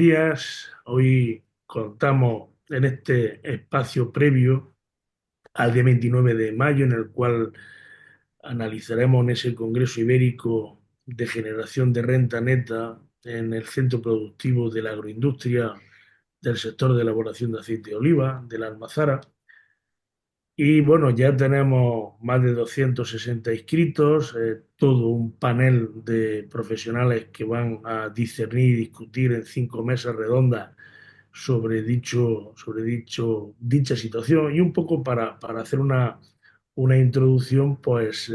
Días. Hoy contamos en este espacio previo al día 29 de mayo, en el cual analizaremos en ese Congreso Ibérico de generación de renta neta en el centro productivo de la agroindustria del sector de elaboración de aceite de oliva, de la Almazara. Y bueno, ya tenemos más de 260 inscritos, todo un panel de profesionales que van a discernir y discutir en 5 mesas redondas dicha situación. Y un poco para hacer una introducción, pues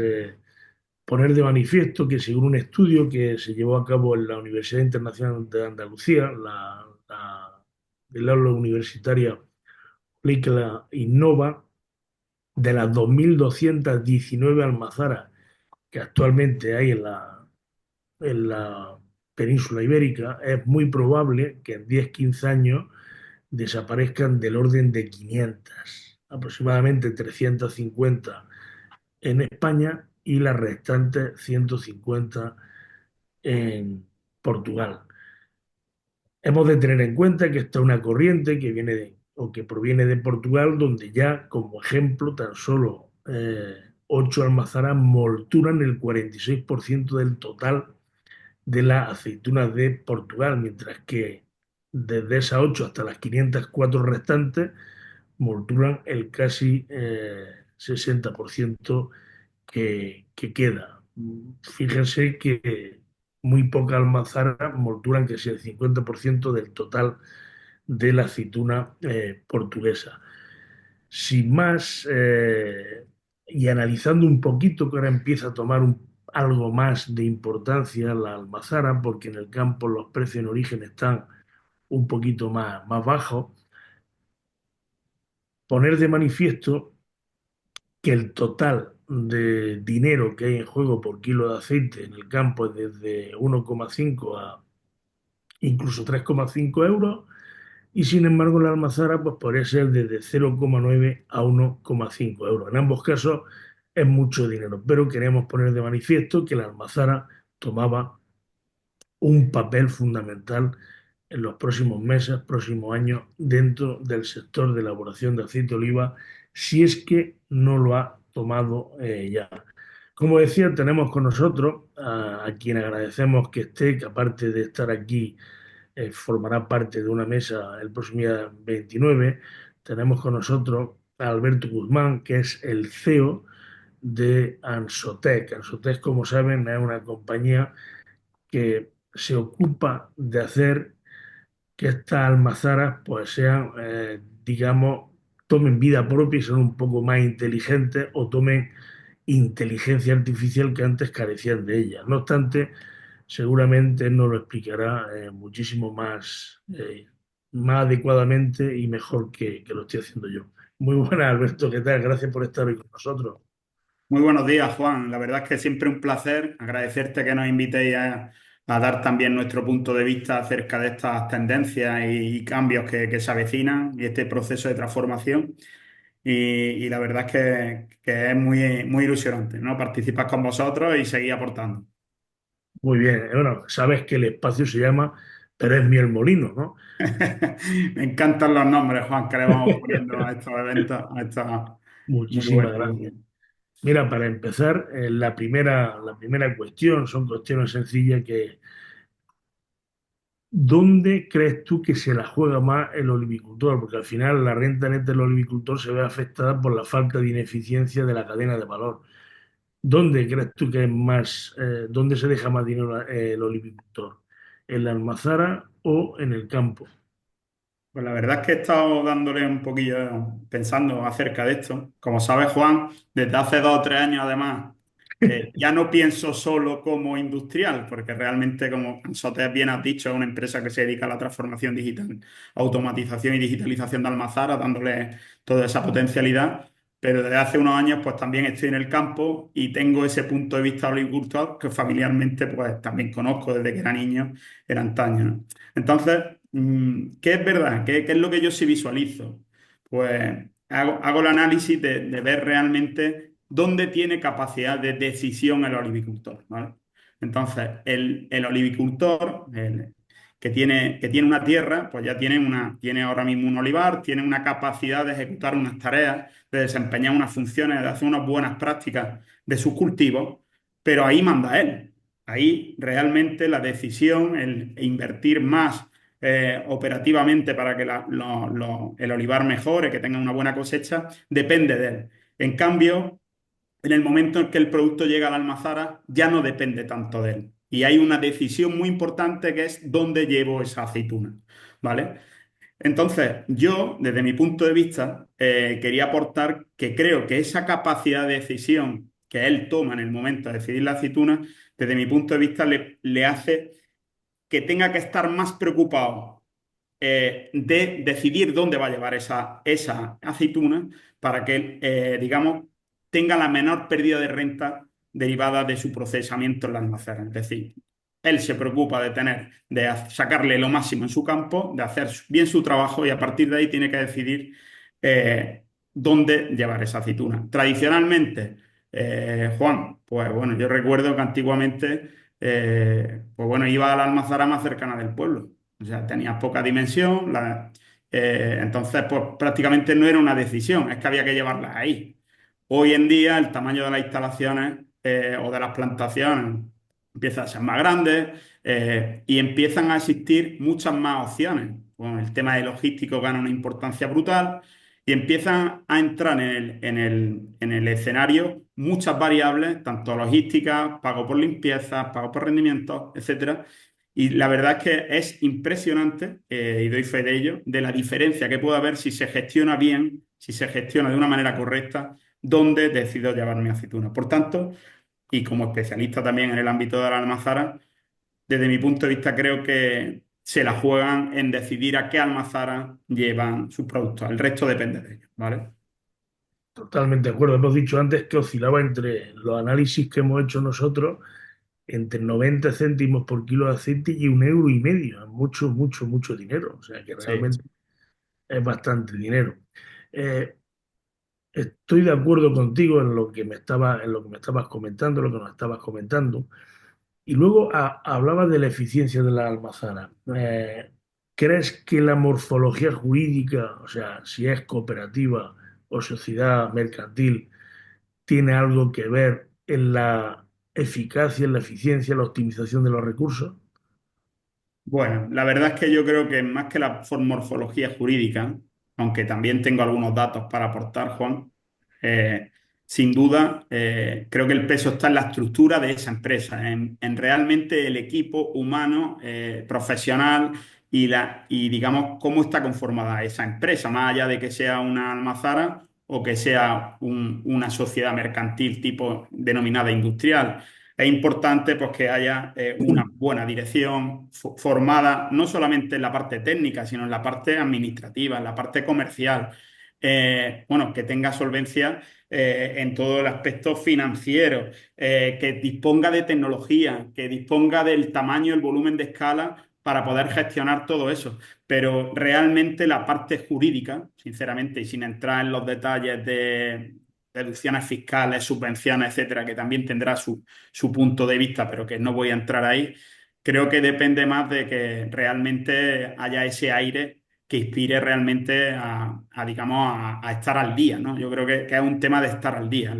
poner de manifiesto que según un estudio que se llevó a cabo en la Universidad Internacional de Andalucía, el aula universitaria Aplica Innova, de las 2.219 almazaras que actualmente hay en la península ibérica, es muy probable que en 10-15 años desaparezcan del orden de 500, aproximadamente 350 en España y las restantes 150 en Portugal. Hemos de tener en cuenta que esta es una corriente que viene o que proviene de Portugal, donde ya, como ejemplo, tan solo 8 almazaras molturan el 46% del total de las aceitunas de Portugal, mientras que desde esas 8 hasta las 504 restantes molturan el casi 60% que queda. Fíjense que muy pocas almazaras molturan que sea el 50% del total de la aceituna portuguesa. Sin más, y analizando un poquito que ahora empieza a tomar algo más de importancia la almazara, porque en el campo los precios en origen están un poquito más bajos, poner de manifiesto que el total de dinero que hay en juego por kilo de aceite en el campo es desde 1,5 a incluso 3,5 euros, y sin embargo la almazara pues podría ser desde 0,9 a 1,5 euros. En ambos casos es mucho dinero, pero queremos poner de manifiesto que la almazara tomaba un papel fundamental en los próximos meses, próximos años, dentro del sector de elaboración de aceite de oliva, si es que no lo ha tomado ya. Como decía, tenemos con nosotros a quien agradecemos que esté, que aparte de estar aquí, formará parte de una mesa el próximo día 29. Tenemos con nosotros a Alberto Guzmán, que es el CEO de Ansotec. Ansotec, como saben, es una compañía que se ocupa de hacer que estas almazaras pues sean, digamos, tomen vida propia y sean un poco más inteligentes o tomen inteligencia artificial que antes carecían de ella. No obstante, seguramente nos lo explicará muchísimo más adecuadamente y mejor que lo estoy haciendo yo. Muy buenas, Alberto, ¿qué tal? Gracias por estar hoy con nosotros. Muy buenos días, Juan. La verdad es que siempre un placer agradecerte que nos invitéis a dar también nuestro punto de vista acerca de estas tendencias y cambios que se avecinan y este proceso de transformación. Y la verdad es que es muy ilusionante, ¿no? Participar con vosotros y seguir aportando. Muy bien, bueno, sabes que el espacio se llama Pérez Miel Molino, ¿no? Me encantan los nombres, Juan, que le vamos poniendo a estos eventos. Muy Muchísimas bueno, muy gracias. bueno. Mira, para empezar, la primera cuestión, son cuestiones sencillas que ¿dónde crees tú que se la juega más el olivicultor? Porque al final la renta neta del olivicultor se ve afectada por la falta de ineficiencia de la cadena de valor. ¿Dónde crees tú que es más, dónde se deja más dinero el olivicultor? ¿En la almazara o en el campo? Pues la verdad es que he estado dándole un poquillo pensando acerca de esto. Como sabes, Juan, desde hace 2 o 3 años además, ya no pienso solo como industrial, porque realmente, como Soter bien has dicho, es una empresa que se dedica a la transformación digital, automatización y digitalización de almazaras, dándole toda esa potencialidad. Pero desde hace unos años, pues también estoy en el campo y tengo ese punto de vista agricultor que familiarmente, pues también conozco desde que era niño, era antaño, ¿no? Entonces, ¿qué es verdad? ¿Qué es lo que yo sí visualizo? Pues hago el análisis de ver realmente dónde tiene capacidad de decisión el olivicultor, ¿vale? Entonces, el olivicultor, que tiene una tierra, pues ya tiene ahora mismo un olivar, tiene una capacidad de ejecutar unas tareas, de desempeñar unas funciones, de hacer unas buenas prácticas de sus cultivos, pero ahí manda él. Ahí realmente la decisión, el invertir más operativamente para que el olivar mejore, que tenga una buena cosecha, depende de él. En cambio, en el momento en que el producto llega a la almazara, ya no depende tanto de él. Y hay una decisión muy importante que es dónde llevo esa aceituna, ¿vale? Entonces, yo, desde mi punto de vista, quería aportar que creo que esa capacidad de decisión que él toma en el momento de decidir la aceituna, desde mi punto de vista, le hace que tenga que estar más preocupado de decidir dónde va a llevar esa aceituna para que, digamos, tenga la menor pérdida de renta derivada de su procesamiento en la almacén. Es decir, él se preocupa de sacarle lo máximo en su campo, de hacer bien su trabajo y a partir de ahí tiene que decidir dónde llevar esa aceituna. Tradicionalmente, Juan, pues bueno, yo recuerdo que antiguamente, pues bueno, iba a la almazara más cercana del pueblo. O sea, tenía poca dimensión, entonces pues prácticamente no era una decisión, es que había que llevarlas ahí. Hoy en día el tamaño de las instalaciones o de las plantaciones empieza a ser más grande y empiezan a existir muchas más opciones. Bueno, el tema de logístico gana una importancia brutal y empiezan a entrar en el escenario muchas variables, tanto logísticas, pago por limpieza, pago por rendimiento, etcétera. Y la verdad es que es impresionante, y doy fe de ello, de la diferencia que puede haber si se gestiona bien, si se gestiona de una manera correcta, dónde decido llevar mi aceituna. Por tanto, y como especialista también en el ámbito de la almazara, desde mi punto de vista creo que se la juegan en decidir a qué almazara llevan sus productos. El resto depende de ellos, ¿vale? Totalmente de acuerdo. Hemos dicho antes que oscilaba entre los análisis que hemos hecho nosotros entre 90 céntimos por kilo de aceite y 1,5 euros. Es mucho, mucho, mucho dinero. O sea que Sí. realmente es bastante dinero. Eh, Estoy de acuerdo contigo en lo que me estabas comentando, lo que nos estabas comentando. Y luego hablabas de la eficiencia de la almazara. ¿Crees que la morfología jurídica, o sea, si es cooperativa o sociedad mercantil, tiene algo que ver en la eficacia, en la eficiencia, en la optimización de los recursos? Bueno, la verdad es que yo creo que más que la morfología jurídica, aunque también tengo algunos datos para aportar, Juan, sin duda creo que el peso está en la estructura de esa empresa, en realmente el equipo humano, profesional y digamos cómo está conformada esa empresa, más allá de que sea una almazara o que sea una sociedad mercantil tipo denominada industrial. Es importante pues, que haya una buena dirección formada no solamente en la parte técnica, sino en la parte administrativa, en la parte comercial. Bueno, que tenga solvencia en todo el aspecto financiero, que disponga de tecnología, que disponga del tamaño, el volumen de escala para poder gestionar todo eso. Pero realmente la parte jurídica, sinceramente, y sin entrar en los detalles de deducciones fiscales, subvenciones, etcétera, que también tendrá su punto de vista, pero que no voy a entrar ahí. Creo que depende más de que realmente haya ese aire que inspire realmente digamos, a estar al día, ¿no? Yo creo que es un tema de estar al día.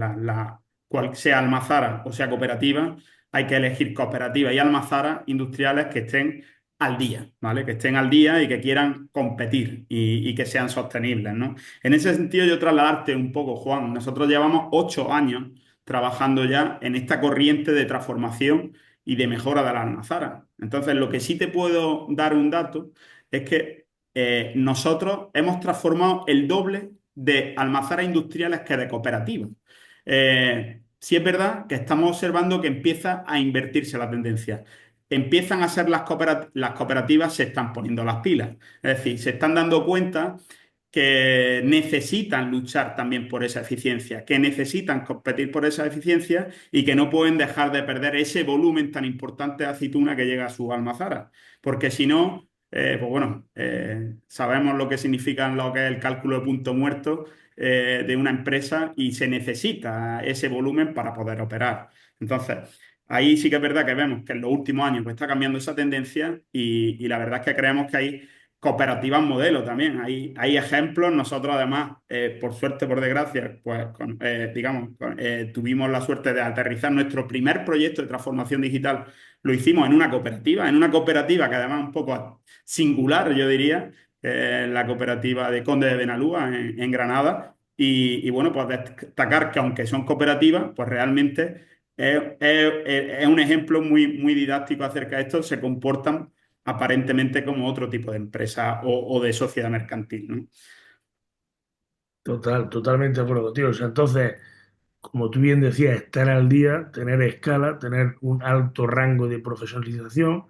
Cual sea almazara o sea cooperativa, hay que elegir cooperativas y almazaras industriales que estén al día, ¿vale? Que estén al día y que quieran competir y que sean sostenibles, ¿no? En ese sentido, yo trasladarte un poco, Juan, nosotros llevamos 8 años trabajando ya en esta corriente de transformación y de mejora de la almazara. Entonces, lo que sí te puedo dar un dato es que nosotros hemos transformado el doble de almazaras industriales que de cooperativas. Sí es verdad que estamos observando que empieza a invertirse la tendencia. Empiezan a ser las cooperativas, se están poniendo las pilas. Es decir, se están dando cuenta que necesitan luchar también por esa eficiencia, que necesitan competir por esa eficiencia y que no pueden dejar de perder ese volumen tan importante de aceituna que llega a sus almazaras. Porque si no, pues bueno, sabemos lo que significa lo que es el cálculo de punto muerto de una empresa y se necesita ese volumen para poder operar. Entonces, ahí sí que es verdad que vemos que en los últimos años pues, está cambiando esa tendencia y la verdad es que creemos que hay cooperativas modelo también. Hay ejemplos. Nosotros además, por suerte, por desgracia, pues digamos, tuvimos la suerte de aterrizar nuestro primer proyecto de transformación digital. Lo hicimos en una cooperativa que además es un poco singular, yo diría, la cooperativa de Conde de Benalúa en Granada. Y bueno, pues destacar que aunque son cooperativas, pues realmente es un ejemplo muy didáctico acerca de esto. Se comportan aparentemente como otro tipo de empresa o de sociedad mercantil, ¿no? Totalmente de acuerdo contigo. O sea, entonces, como tú bien decías, estar al día, tener escala, tener un alto rango de profesionalización,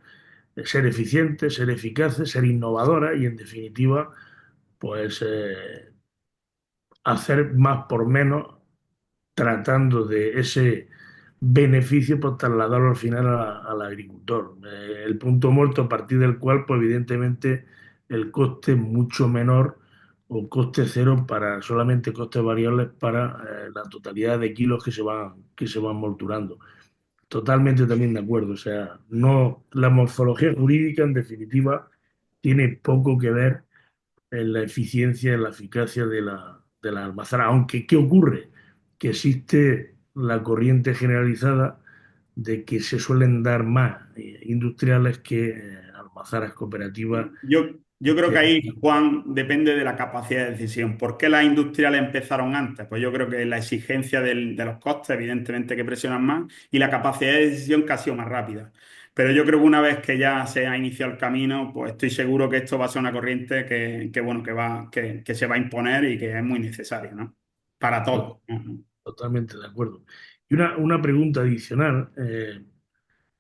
de ser eficiente, ser eficaz, ser innovadora y, en definitiva, pues hacer más por menos, tratando de ese beneficio, pues trasladarlo al final al agricultor. El punto muerto a partir del cual, pues evidentemente, el coste es mucho menor o coste cero para solamente costes variables para la totalidad de kilos que se van molturando. Totalmente también de acuerdo. O sea, no, la morfología jurídica, en definitiva, tiene poco que ver en la eficiencia, en la eficacia de la almazara. Aunque, ¿qué ocurre? Que existe la corriente generalizada de que se suelen dar más industriales que almazaras cooperativas. Yo creo que ahí, Juan, depende de la capacidad de decisión. ¿Por qué las industriales empezaron antes? Pues yo creo que la exigencia de los costes, evidentemente, que presionan más, y la capacidad de decisión que ha sido más rápida. Pero yo creo que una vez que ya se ha iniciado el camino, pues estoy seguro que esto va a ser una corriente bueno, que se va a imponer y que es muy necesaria, ¿no? Para To- todos. ¿No? Totalmente de acuerdo. Y una pregunta adicional.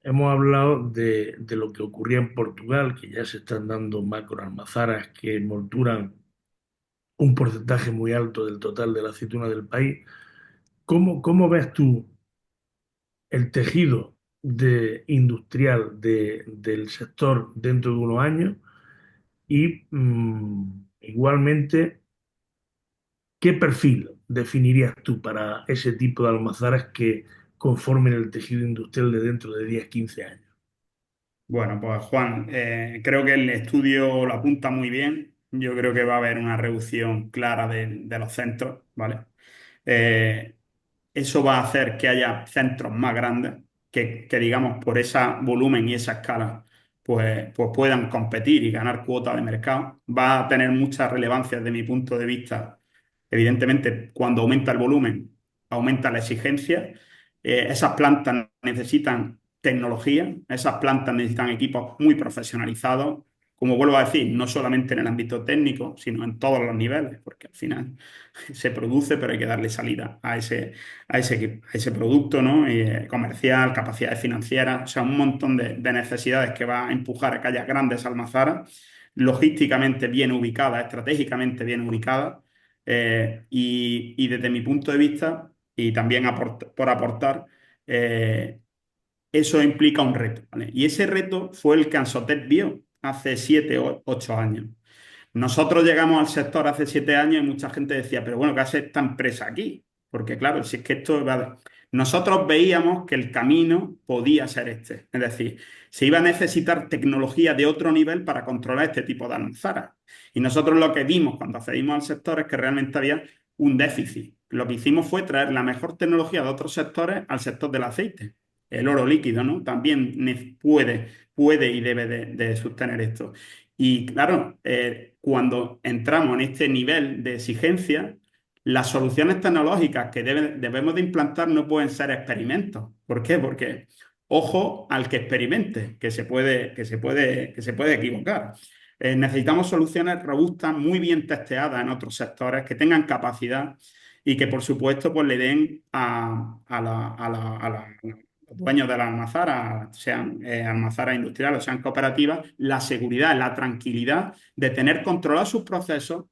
Hemos hablado de lo que ocurría en Portugal, que ya se están dando macroalmazaras que molturan un porcentaje muy alto del total de la aceituna del país. ¿Cómo ves tú el tejido industrial del sector dentro de unos años? Y igualmente, ¿qué perfil definirías tú para ese tipo de almazaras que conformen el tejido industrial de dentro de 10 15 años? Bueno, pues Juan, creo que el estudio lo apunta muy bien. Yo creo que va a haber una reducción clara de los centros, ¿vale? Eh, Eso va a hacer que haya centros más grandes digamos, por ese volumen y esa escala, pues puedan competir y ganar cuota de mercado. Va a tener mucha relevancia desde mi punto de vista. Evidentemente, cuando aumenta el volumen, aumenta la exigencia. Esas plantas necesitan tecnología, esas plantas necesitan equipos muy profesionalizados. Como vuelvo a decir, no solamente en el ámbito técnico, sino en todos los niveles, porque al final se produce, pero hay que darle salida a ese producto, ¿no? Comercial, capacidades financieras, o sea, un montón de necesidades que va a empujar a que haya grandes almazaras, logísticamente bien ubicadas, estratégicamente bien ubicadas, y desde mi punto de vista, y también por aportar, eh, eso implica un reto, ¿vale? Y ese reto fue el que Ansotet vio hace 7 o 8 años. Nosotros llegamos al sector hace 7 años y mucha gente decía, pero bueno, ¿qué hace esta empresa aquí? Porque claro, si es que nosotros veíamos que el camino podía ser este. Es decir, se iba a necesitar tecnología de otro nivel para controlar este tipo de almazaras. Y nosotros lo que vimos cuando accedimos al sector es que realmente había un déficit. Lo que hicimos fue traer la mejor tecnología de otros sectores al sector del aceite. El oro líquido, ¿no? También puede y debe de sostener esto. Y claro, cuando entramos en este nivel de exigencia, las soluciones tecnológicas que debemos de implantar no pueden ser experimentos. ¿Por qué? Porque ojo al que experimente, que se puede equivocar. Necesitamos soluciones robustas, muy bien testeadas en otros sectores, que tengan capacidad y que, por supuesto, pues le den a los dueños de la almazara, sean almazaras industriales o sean cooperativas, la seguridad, la tranquilidad de tener controlados sus procesos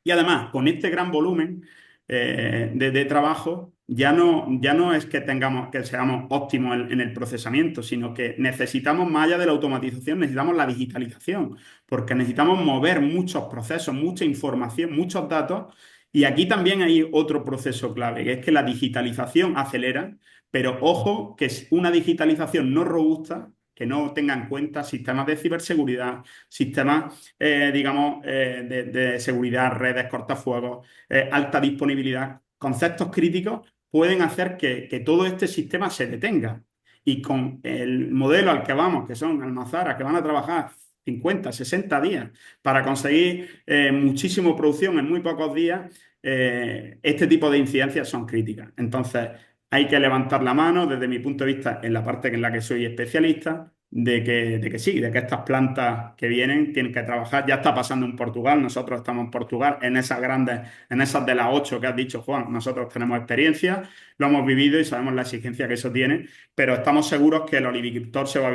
y además con este gran volumen de trabajo ya no es que que seamos óptimos en el procesamiento, sino que necesitamos más allá de la automatización, necesitamos la digitalización, porque necesitamos mover muchos procesos, mucha información, muchos datos Y aquí también hay otro proceso clave, que es que la digitalización acelera, pero ojo que es una digitalización no robusta, que no tenga en cuenta sistemas de ciberseguridad, sistemas, digamos, de seguridad, redes, cortafuegos, alta disponibilidad, conceptos críticos pueden hacer que todo este sistema se detenga. Y con el modelo al que vamos, que son almazaras que van a trabajar 50, 60 días para conseguir muchísima producción en muy pocos días, este tipo de incidencias son críticas. Entonces, hay que levantar la mano desde mi punto de vista en la parte en la que soy especialista, de que sí, de que estas plantas que vienen tienen que trabajar. Ya está pasando en Portugal, nosotros estamos en Portugal, en esas grandes, en esas de las ocho que has dicho, Juan, nosotros tenemos experiencia, lo hemos vivido y sabemos la exigencia que eso tiene, pero estamos seguros que el olivicultor se va a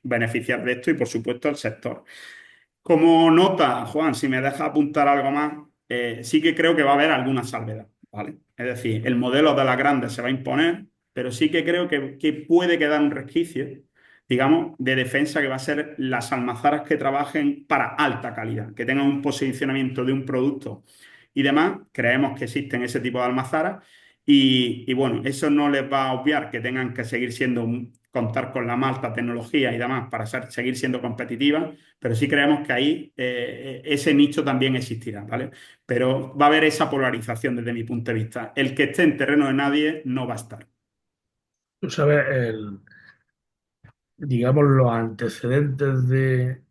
beneficiar de esto y, por supuesto, el sector. Como nota, Juan, si me deja apuntar algo más, sí que creo que va a haber alguna salvedad, ¿vale? Es decir, el modelo de las grandes se va a imponer, pero sí que creo que puede quedar un resquicio, digamos, de defensa que va a ser las almazaras que trabajen para alta calidad, que tengan un posicionamiento de un producto y demás. Creemos que existen ese tipo de almazaras y bueno, eso no les va a obviar que tengan que seguir siendo, contar con la más alta tecnología y demás para seguir siendo competitivas, pero sí creemos que ahí ese nicho también existirá, ¿vale? Pero va a haber esa polarización desde mi punto de vista. El que esté en terreno de nadie no va a estar. Tú sabes, digamos, los antecedentes de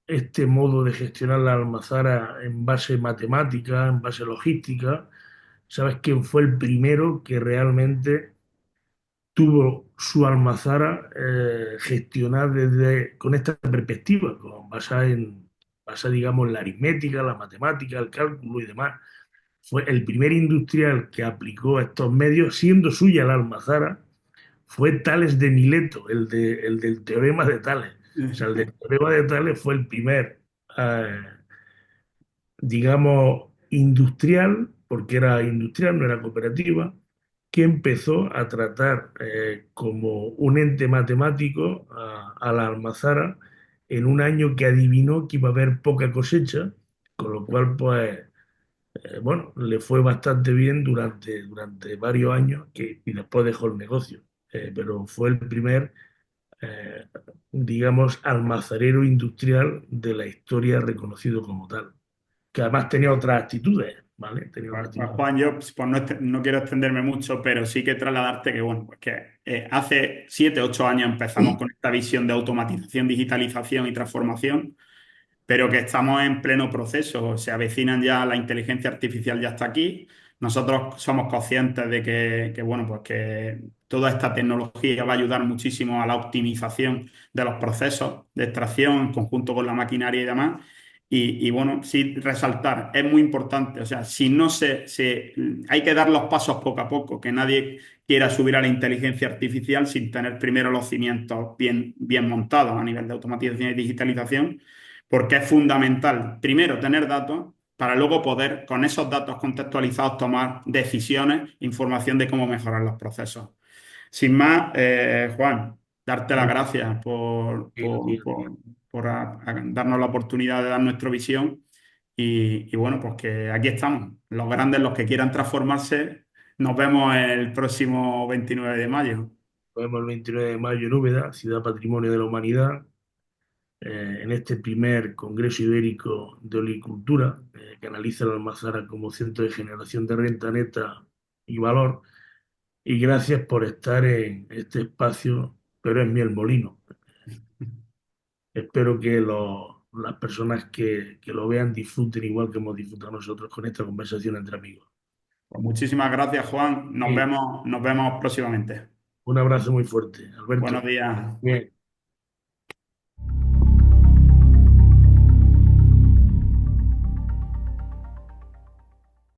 este modo de gestionar la almazara en base matemática, en base logística. ¿Sabes quién fue el primero que realmente tuvo su almazara gestionada con esta perspectiva, basada, digamos, en la aritmética, la matemática, el cálculo y demás? Fue el primer industrial que aplicó estos medios, siendo suya la almazara, fue Tales de Mileto, el del teorema de Tales. O sea, el del teorema de Tales fue el primer, eh, digamos, industrial, porque era industrial, no era cooperativa, que empezó a tratar como un ente matemático a la almazara en un año que adivinó que iba a haber poca cosecha, con lo cual, pues, bueno, le fue bastante bien durante varios años y después dejó el negocio. Pero fue el primer, eh, digamos, almazarero industrial de la historia reconocido como tal, que además tenía otras actitudes, ¿vale? Tenía Pues, otras pues, actitudes. Juan, yo pues, no quiero extenderme mucho, pero sí que trasladarte que, bueno, pues que hace 7, 8 años empezamos con esta visión de automatización, digitalización y transformación, pero que estamos en pleno proceso. Se avecinan ya, la inteligencia artificial ya está aquí. Nosotros somos conscientes de bueno, pues que toda esta tecnología va a ayudar muchísimo a la optimización de los procesos de extracción en conjunto con la maquinaria y demás. Y bueno, sí resaltar, es muy importante, o sea, si no hay que dar los pasos poco a poco, que nadie quiera subir a la inteligencia artificial sin tener primero los cimientos bien montados a nivel de automatización y digitalización, porque es fundamental, primero, tener datos para luego poder, con esos datos contextualizados, tomar decisiones, información de cómo mejorar los procesos. Sin más, Juan, darte las gracias por darnos la oportunidad de dar nuestra visión y bueno, pues que aquí estamos. Los grandes, los que quieran transformarse, nos vemos el próximo 29 de mayo. Nos vemos el 29 de mayo en Úbeda, Ciudad Patrimonio de la Humanidad, en este primer Congreso Ibérico de Olicultura, que analiza la almazara como centro de generación de renta neta y valor. Y gracias por estar en este espacio, pero es miel molino. Espero que las personas que lo vean disfruten igual que hemos disfrutado nosotros con esta conversación entre amigos. Pues muchísimas gracias, Juan. Nos Y vemos, nos vemos próximamente. un abrazo muy fuerte, Buenos Alberto. días. Bien.